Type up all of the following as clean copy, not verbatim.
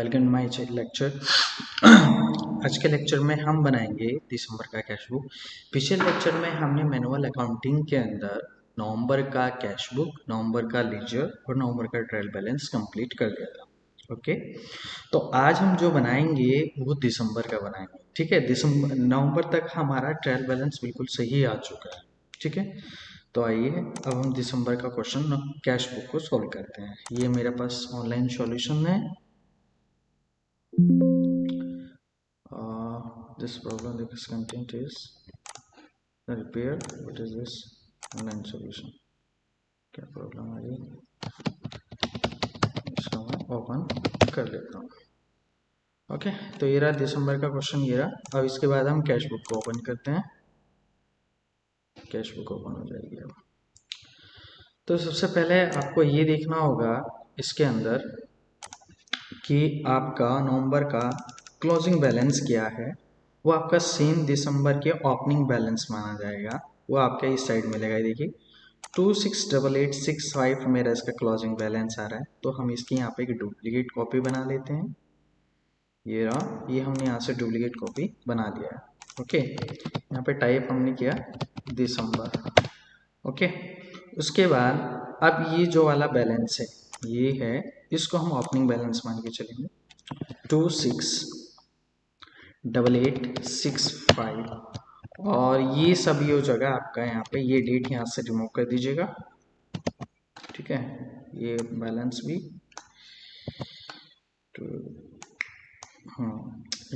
Welcome my lecture. आज के lecture में हम बनाएंगे दिसंबर का कैश बुक। पिछले लेक्चर में हमने मैनुअल अकाउंटिंग के अंदर नवंबर का कैश बुक, नवंबर का लीजर और नवंबर का ट्रायल बैलेंस कंप्लीट कर दिया था। ओके, तो आज हम जो बनाएंगे वो दिसंबर का बनाएंगे। ठीक है, दिसंबर नवंबर तक हमारा ट्रायल बैलेंस बिल्कुल सही आ चुका है। ठीक है, तो आइए अब हम दिसंबर का क्वेश्चन कैश बुक को सॉल्व करते हैं। ये मेरे पास ऑनलाइन सॉल्यूशन है। This problem, this content is the repair. What is this online solution? क्या प्रॉब्लम आ रही है, इसको मैं ओपन कर लेता हूँ। ओके, तो ये रहा दिसंबर का क्वेश्चन, ये रहा। अब इसके बाद हम कैश बुक को ओपन करते हैं। कैश बुक ओपन हो जाएगी अब। तो सबसे पहले आपको ये देखना होगा इसके अंदर कि आपका नवंबर का क्लोजिंग बैलेंस क्या है। वो आपका सेम दिसंबर के ओपनिंग बैलेंस माना जाएगा। वो आपके इस साइड मिलेगा। देखिए 268865 मेरा इसका क्लोजिंग बैलेंस आ रहा है। तो हम इसकी यहाँ पे एक डुप्लीकेट कॉपी बना लेते हैं। ये रहा, ये हमने यहाँ से डुप्लीकेट कॉपी बना लिया है। ओके, यहाँ पे टाइप हमने किया दिसंबर। ओके, उसके बाद अब ये जो वाला बैलेंस है ये है, इसको हम ओपनिंग बैलेंस मान के चलेंगे 268865। और ये सभी हो जगह आपका यहाँ पे ये डेट यहाँ से रिमूव कर दीजिएगा। ठीक है, ये बैलेंस भी तो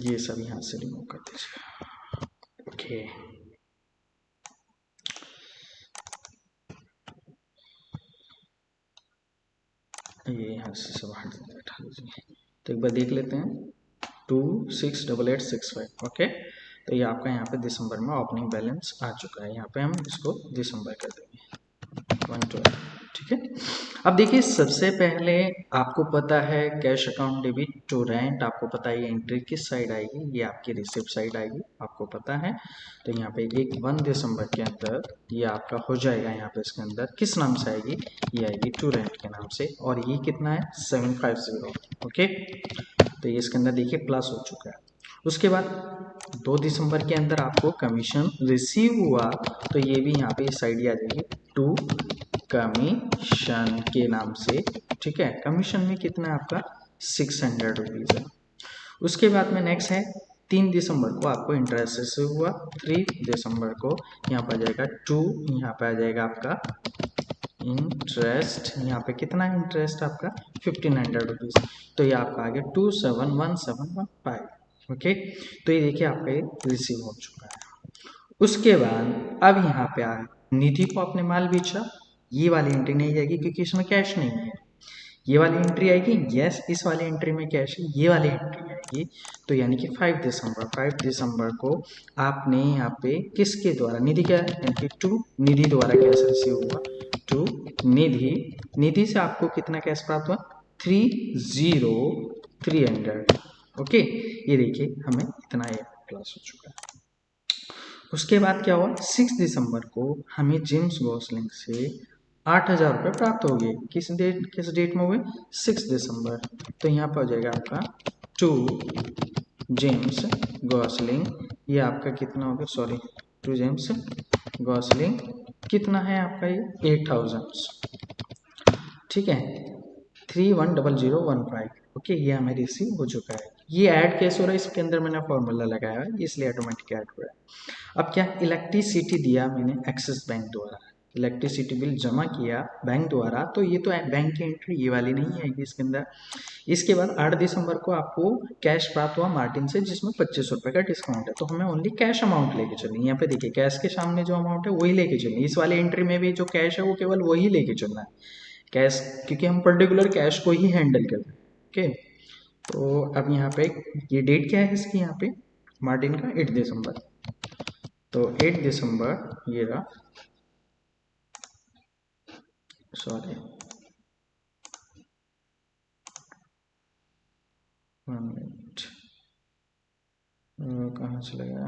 ये सब यहाँ से रिमूव कर दीजिएगा। ओके, ये यहाँ से सब हटा दीजिए। तो एक बार देख लेते हैं 268865। ओके, तो ये आपका यहाँ पे दिसंबर में ओपनिंग बैलेंस आ चुका है। यहाँ पे हम इसको दिसंबर कर देंगे 112। ठीक है, अब देखिए सबसे पहले आपको पता है cash account debit to rent, आपको पता है ये एंट्री किस साइड आएगी, ये आपकी रिसिप्ट साइड आएगी, आपको पता है। तो यहाँ पे 1 दिसंबर के अंदर ये आपका हो जाएगा। यहाँ पे इसके अंदर किस नाम से आएगी, ये आएगी टू रेंट के नाम से। और ये कितना है 750। ओके, तो ये इसके अंदर देखिए प्लस हो चुका है। उसके बाद 2 दिसंबर के अंदर आपको कमीशन रिसीव हुआ, तो ये भी यहाँ पे इस साइड ही आ जाएगी टू कमीशन के नाम से। ठीक है, कमीशन में कितना है आपका 600 रुपीज़ है। उसके बाद में नेक्स्ट है 3 दिसंबर को आपको इंटरेस्ट से हुआ। 3 दिसंबर को यहाँ पर आ जाएगा टू, यहाँ पे आ जाएगा आपका इंटरेस्ट। यहाँ पे कितना है इंटरेस्ट आपका 1500 रुपीज़। तो ये आपका आ गया 271715। ओके, तो ये देखिए आपका ये रिसीव हो चुका है। उसके बाद अब यहाँ पे आ निधि को आपने माल बेचा, ये वाली एंट्री नहीं जाएगी क्योंकि इसमें कैश नहीं है। ये वाली एंट्री आएगी, यस इस वाली एंट्री में कैश है, ये वाली एंट्री आएगी। तो यानी कि 5 दिसंबर को आपने यहाँ पे किसके द्वारा, निधि क्या है यानी कि टू निधि द्वारा कैश रिसीव हुआ टू निधि। निधि से आपको कितना कैश प्राप्त हुआ 300। ओके, ये देखिए हमें इतना क्लास हो चुका है। उसके बाद क्या हुआ 6 दिसंबर को हमें जेम्स गॉसलिंग से 8000 रुपये प्राप्त हो गए। किस डेट में हुए 6 दिसंबर। तो यहाँ पर हो जाएगा आपका टू जेम्स गॉसलिंग। ये आपका कितना हो गया, सॉरी टू जेम्स गॉसलिंग कितना है आपका ये 8000। ठीक है, 310015। ओके, ये हमें रिसीव हो चुका है। ये ऐड कैसे हो रहा है, इसके अंदर मैंने फॉर्मूला लगाया है इसलिए ऑटोमेटिक ऐड हो रहा है। अब क्या इलेक्ट्रिसिटी दिया मैंने एक्सिस बैंक द्वारा, इलेक्ट्रिसिटी बिल जमा किया बैंक द्वारा, तो ये तो बैंक की एंट्री ये वाली नहीं आएगी इसके अंदर। इसके बाद 8 दिसंबर को आपको कैश प्राप्त हुआ मार्टिन से जिसमें 25 रुपये का डिस्काउंट है। तो हमें ओनली कैश अमाउंट लेके चलनी है। यहाँ पे देखिए कैश के सामने जो अमाउंट है वही लेके चलनी है। इस वाली एंट्री में भी जो कैश है वो केवल वही लेके चलना है कैश, क्योंकि हम पर्टिकुलर कैश को ही हैंडल कर रहे हैं। ओके, तो अब यहाँ पे ये डेट क्या है इसकी, यहाँ पे मार्टिन का 8 दिसंबर। तो 8 दिसंबर ये रहा, सॉरी 1 मिनट कहाँ चला गया।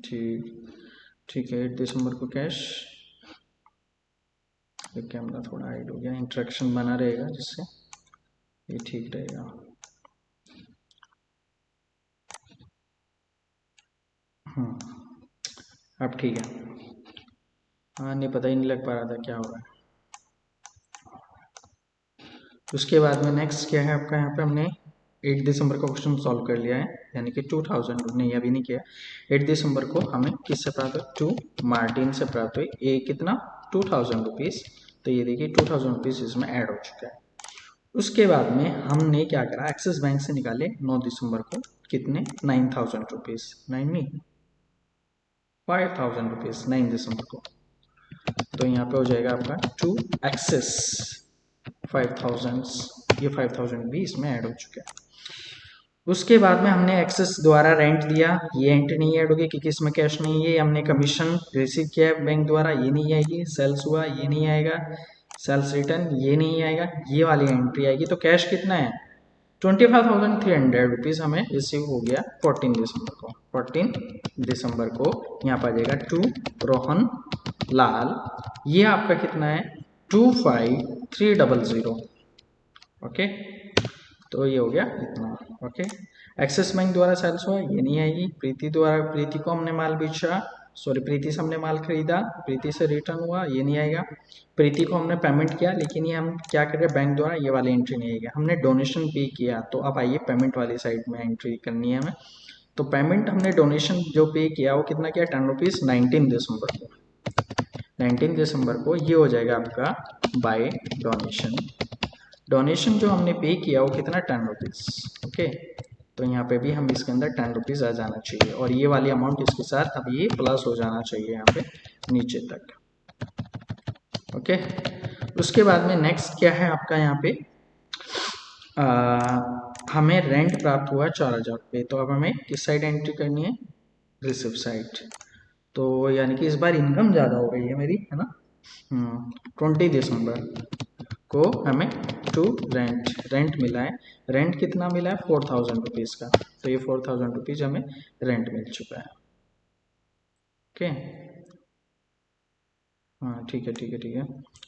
ठीक ठीक है, 8 दिसंबर को कैश ये कैमरा थोड़ा हाइड हो गया, इंटरेक्शन बना रहेगा जिससे ये ठीक रहेगा। अब ठीक है। हाँ, नहीं पता ही नहीं लग पा रहा था क्या हो रहा है। उसके बाद में नेक्स्ट क्या है आपका, यहाँ पे हमने 8 दिसंबर का क्वेश्चन सॉल्व कर लिया है, यानी कि 2000 नहीं अभी नहीं किया। 8 दिसंबर को हमें किससे प्राप्त हुई, टू मार्टिन से प्राप्त हुई। ए कितना, 2000 रुपीज़। तो ये देखिए 2000 रुपीज़ इसमें ऐड हो चुका है। उसके बाद में हमने क्या करा, एक्सिस बैंक से निकाले 9 दिसंबर को कितने, 9000 रुपीज़, 9 नहीं 5000 रुपीज़ 9 दिसंबर को। तो यहाँ पे हो जाएगा आपका टू एक्सेस 5000, ये 5000 भी इसमें ऐड हो चुका है। उसके बाद में हमने एक्सेस द्वारा रेंट दिया, ये एंट्री नहीं ऐड होगी क्योंकि इसमें कैश नहीं है। हमने कमीशन रिसीव किया है बैंक द्वारा, ये नहीं आएगी। सेल्स हुआ, ये नहीं आएगा। सेल्स रिटर्न, ये नहीं आएगा। ये वाली एंट्री आएगी। तो कैश कितना है, 25,300 रुपीज़ हमें रिसीव हो गया 14 दिसंबर को। 14 दिसंबर को यहाँ पर आ जाएगा टू रोहन लाल, ये आपका कितना है 25,300। ओके, तो ये हो गया इतना। ओके, एक्सिस बैंक द्वारा सेल्स हुआ, ये नहीं आएगी। प्रीति द्वारा, प्रीति को हमने माल बेचा, सॉरी प्रीति से हमने माल खरीदा, प्रीति से रिटर्न हुआ, ये नहीं आएगा। प्रीति को हमने पेमेंट किया, लेकिन ये हम क्या कर रहे हैं बैंक द्वारा, ये वाली एंट्री नहीं आएगी। हमने डोनेशन पे किया, तो अब आइए पेमेंट वाली साइड में एंट्री करनी है हमें। तो पेमेंट हमने डोनेशन जो पे किया वो कितना किया, 10 रुपीज़ 19 दिसंबर को। 19 दिसंबर को ये हो जाएगा आपका बाय डोनेशन। डोनेशन जो हमने पे किया वो कितना, 10 रुपीज़। ओके, तो यहाँ पे भी हम इसके अंदर 10 रुपीज़ आ जाना चाहिए, और ये वाली अमाउंट इसके साथ अब ये प्लस हो जाना चाहिए यहाँ पे नीचे तक। ओके, उसके बाद में नेक्स्ट क्या है आपका, यहाँ पे हमें रेंट प्राप्त हुआ 4000 रुपये। तो अब हमें किस साइड एंट्री करनी है, रिसिव साइड। तो यानी कि इस बार इनकम ज़्यादा हो गई है मेरी, है ना। 20 दिसंबर को हमें टू रेंट मिला है। रेंट कितना मिला है, 4000 रुपीज़ का। तो ये 4000 रुपीज़ हमें रेंट मिल चुका है। ओके, हाँ ठीक है ठीक है ठीक है।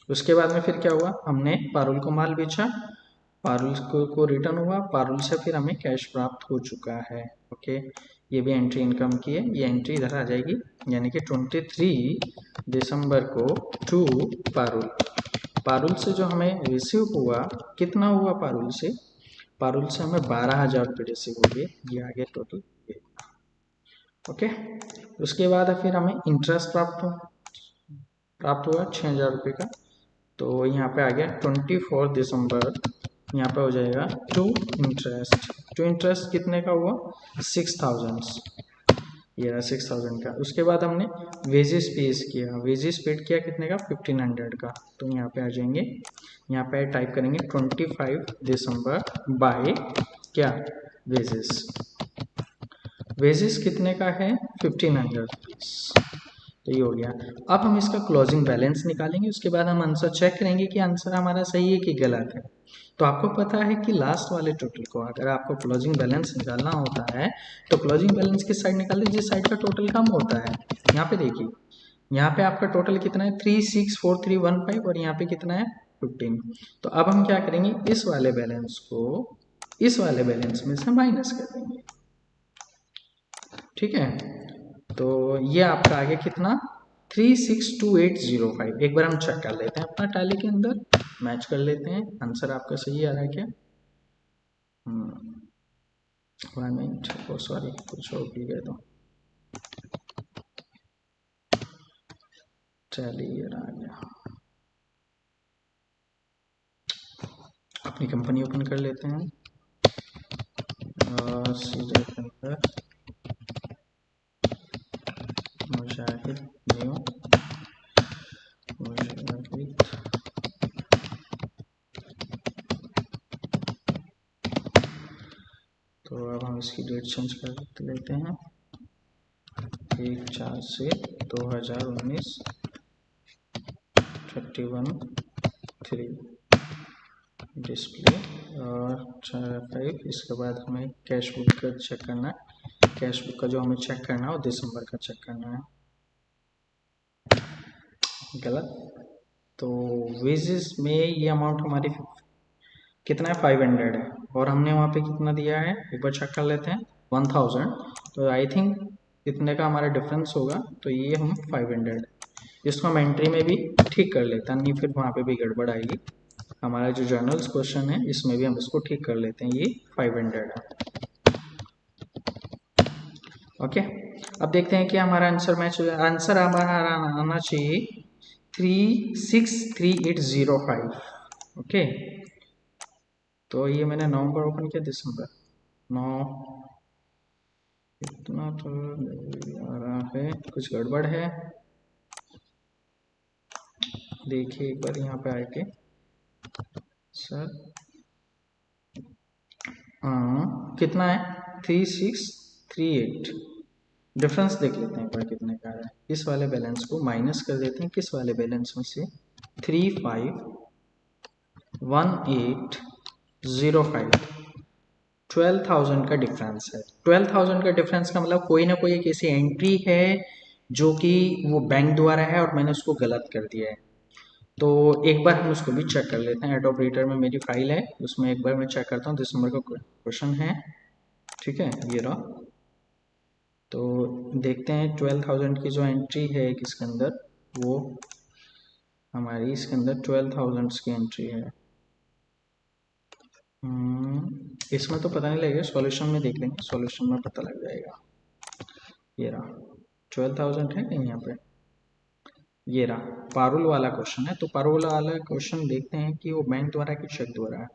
उसके बाद में फिर क्या हुआ, हमने पारुल को माल बेचा, पारुल को रिटर्न हुआ, पारुल से फिर हमें कैश प्राप्त हो चुका है। ओके, ये भी एंट्री इनकम की है, ये एंट्री इधर आ जाएगी। यानी कि 23 दिसंबर को टू पारुल, पारुल से जो हमें रिसीव हुआ, कितना हुआ पारुल से, पारुल से हमें 12,000 रुपये रिसीव हो गए। ये आ गया टोटल। ओके, उसके बाद फिर हमें इंटरेस्ट प्राप्त हुआ 6,000 रुपये का। तो यहाँ पे आ गया 24 दिसंबर, यहाँ पे हो जाएगा टू इंटरेस्ट। टू इंटरेस्ट कितने का हुआ, 6,000, ये रहा 6,000 का। उसके बाद हमने वेजेस पेज किया, वेजेस पेड किया कितने का, 1,500 का। तो यहाँ पे आ जाएंगे, यहाँ पे टाइप करेंगे 25 दिसंबर बाय क्या, वेजेस। वेजेस कितने का है, 1,500 रुपीज़। तो ये हो गया। अब हम इसका क्लोजिंग बैलेंस निकालेंगे, उसके बाद हम आंसर चेक करेंगे कि आंसर हमारा सही है कि गलत है। तो आपको पता है कि लास्ट वाले टोटल को अगर आपको क्लोजिंग बैलेंस निकालना होता है तो क्लोजिंग बैलेंस किस साइड निकालते हैं, जिस साइड का टोटल कम होता है। यहाँ पे देखिए, यहाँ पे आपका टोटल कितना है 364315, और यहाँ पे कितना है 15। तो अब हम क्या करेंगे, इस वाले बैलेंस को इस वाले बैलेंस में से माइनस कर देंगे। ठीक है, तो ये आपका आ गया कितना, 362,805। एक बार हम चेक कर लेते हैं अपना टैली के अंदर, मैच कर लेते हैं आंसर आपका सही आ रहा है क्या। 1 मिनट, सॉरी कुछ और भी गया तो चलिए आ गया। अपनी कंपनी ओपन कर लेते हैं, सीधे के अंदर मुजाहिद न्यू मुजाहिद, तो अब हम इसकी डेट चेंज कर लेते हैं, 1/4 से 2019, 31/3 डिस्प्ले और 5। इसके बाद हमें कैश बुक का चेक करना है, कैश बुक का जो हमें चेक करना है वो दिसंबर का चेक करना है। गलत, तो वेजेस में ये अमाउंट हमारी कितना है, 500 है, और हमने वहाँ पे कितना दिया है एक बार चेक कर लेते हैं, 1000। तो आई थिंक इतने का हमारा डिफरेंस होगा, तो ये हम 500, इसको हम एंट्री में भी ठीक कर लेते हैं, नहीं फिर वहाँ पे भी गड़बड़ आएगी। हमारा जो जर्नल्स क्वेश्चन है इसमें भी हम इसको ठीक कर लेते हैं, ये 500 है। ओके, अब देखते हैं कि हमारा आंसर मैच हो जाए। आंसर हमारा आना चाहिए 363805। ओके, तो ये मैंने नवंबर ओपन किया, दिसंबर 9, इतना तो नहीं आ रहा है, कुछ गड़बड़ है। देखिए एक बार यहाँ पे आके सर, कितना है, 3638। डिफरेंस देख लेते हैं एक बार कितने का है। इस वाले बैलेंस को माइनस कर देते हैं किस वाले बैलेंस में से, 351805। 12,000 का डिफरेंस है। 12,000 का डिफरेंस का मतलब कोई ना कोई एक ऐसी एंट्री है जो कि वो बैंक द्वारा है और मैंने उसको गलत कर दिया है। तो एक बार हम उसको भी चेक कर लेते हैं। एड ऑपरेटर में मेरी फाइल है, उसमें एक बार मैं चेक करता हूँ। दिसंबर का क्वेश्चन है, ठीक है, ये रहा। तो देखते हैं 12,000 की जो एंट्री है किसके अंदर, वो हमारी इसके अंदर 12,000 की एंट्री है। इसमें तो पता नहीं लगेगा, सॉल्यूशन में देख लेंगे, सॉल्यूशन में पता लग जाएगा। ये रहा 12,000 है कहीं यहाँ पे, ये रहा पारुल वाला क्वेश्चन है। तो पारुल वाला क्वेश्चन देखते हैं कि वो बैंक द्वारा कि चेक द्वारा है।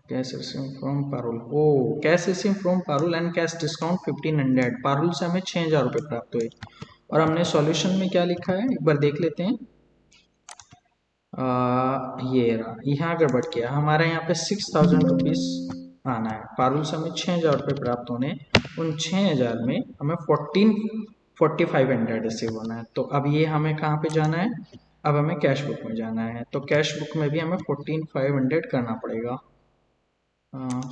कैश रिसीव फ्रॉम पारुल, ओ cash receive from Parul and cash discount 1500। Parul से हमें 6,000 रुपये प्राप्त हुए, और हमने सॉल्यूशन में क्या लिखा है एक बार देख लेते हैं। ये रहा, यहाँ गड़बड़ किया, हमारे यहाँ पे 6,000 रुपीज़ आना है। पारुल से हमें 6,000 रुपये प्राप्त होने, उन 6,000 में हमें 4500 रिसीव होना है। तो अब ये हमें कहाँ पे जाना है, अब हमें कैश बुक में जाना है। तो कैश बुक में भी हमें 14,500 करना पड़ेगा।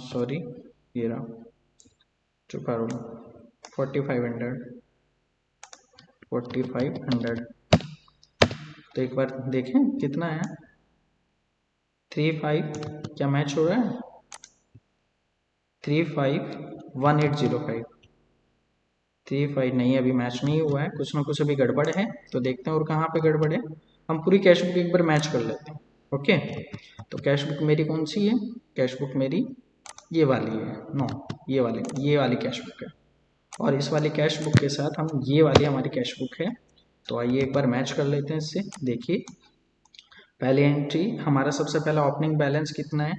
सॉरी, ये रहा जो पारुल 4500। तो एक बार देखें कितना है, 35, क्या मैच हो रहा है, 351805। 35 नहीं, अभी मैच नहीं हुआ है, कुछ ना कुछ अभी गड़बड़ है। तो देखते हैं और कहाँ पे गड़बड़ है। हम पूरी कैश बुक एक बार मैच कर लेते हैं। ओके, तो कैश बुक मेरी कौन सी है, कैश बुक मेरी ये वाली है, नो ये वाली कैश बुक है, और इस वाली कैश बुक के साथ हम ये वाली हमारी कैश बुक है। तो आइए एक बार मैच कर लेते हैं इससे। देखिए पहली एंट्री हमारा सबसे पहला ओपनिंग बैलेंस कितना है,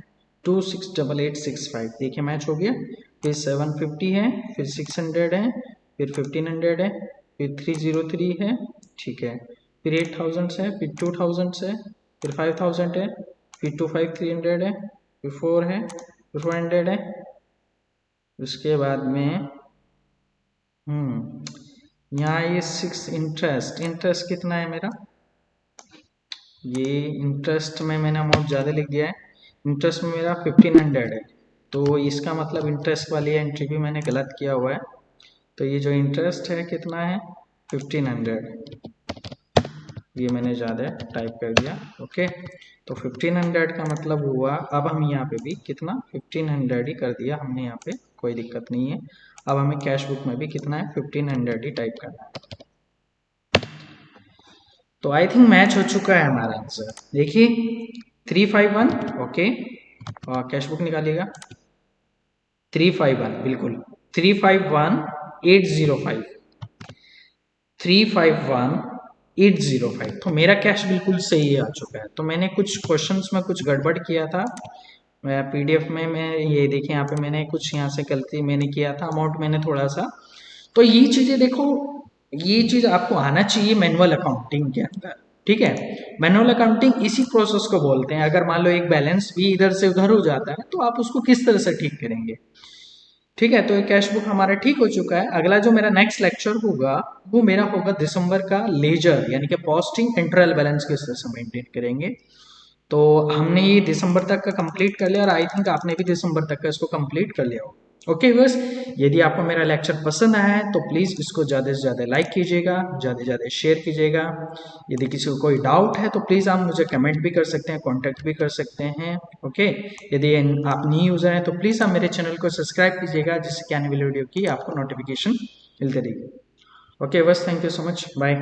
268865। देखिए मैच हो गया। फिर 750 है, फिर 600 है, फिर 1500 है, फिर 303 है, ठीक है, फिर 8000 है, फिर 2000 है, फिर 5000 है, फिर 25300 है, फिर 4 है, फिर 400 है। उसके बाद में यहाँ ये 6 इंटरेस्ट कितना है मेरा, ये इंटरेस्ट में मैंने अमाउंट ज़्यादा लिख दिया है। इंटरेस्ट में मेरा 1500 है, तो इसका मतलब इंटरेस्ट वाली एंट्री भी मैंने गलत किया हुआ है। तो ये जो इंटरेस्ट है कितना है, 1500, ये मैंने ज़्यादा टाइप कर दिया। ओके, तो 1500 का मतलब हुआ, अब हम यहाँ पे भी कितना 1500 ही कर दिया हमने, यहाँ पे कोई दिक्कत नहीं है। अब हमें कैश बुक में भी कितना है, 1500 ही टाइप करना है। तो आई थिंक मैच हो चुका है हमारा आंसर। देखिए 351, ओके, और कैश बुक निकालिएगा 351, बिल्कुल 351805, 351805। तो मेरा कैश बिल्कुल सही आ चुका है। तो मैंने कुछ क्वेश्चंस में कुछ गड़बड़ किया था, पीडीएफ में मैं ये देखिए यहाँ पे मैंने कुछ यहाँ से गलती मैंने किया था, अमाउंट मैंने थोड़ा सा। तो ये चीज़ें देखो, ये चीज़ आपको आना चाहिए मैनुअल अकाउंटिंग के अंदर, ठीक है। मैनुअल अकाउंटिंग इसी प्रोसेस को बोलते हैं। अगर मान लो एक बैलेंस भी इधर से उधर हो जाता है तो आप उसको किस तरह से ठीक करेंगे, ठीक है। तो ये कैश बुक हमारा ठीक हो चुका है। अगला जो मेरा नेक्स्ट लेक्चर होगा वो मेरा होगा दिसंबर का लेजर, यानी कि पोस्टिंग एंड ट्रायल बैलेंस किस तरह से मेंटेन करेंगे। तो हमने ये दिसंबर तक का कंप्लीट कर लिया, और आई थिंक आपने भी दिसंबर तक का इसको कंप्लीट कर लिया होगा। ओके बस, यदि आपको मेरा लेक्चर पसंद आया है तो प्लीज़ इसको ज़्यादा से ज़्यादा लाइक कीजिएगा, ज़्यादा से ज़्यादा शेयर कीजिएगा। यदि किसी को कोई डाउट है तो प्लीज़ आप मुझे कमेंट भी कर सकते हैं, कॉन्टैक्ट भी कर सकते हैं। ओके, यदि आप न्यू यूज़र हैं तो प्लीज़ आप मेरे चैनल को सब्सक्राइब कीजिएगा, जिससे कि आने वाली वीडियो की आपको नोटिफिकेशन मिलती रहेगी। ओके बस, thank you so much, bye.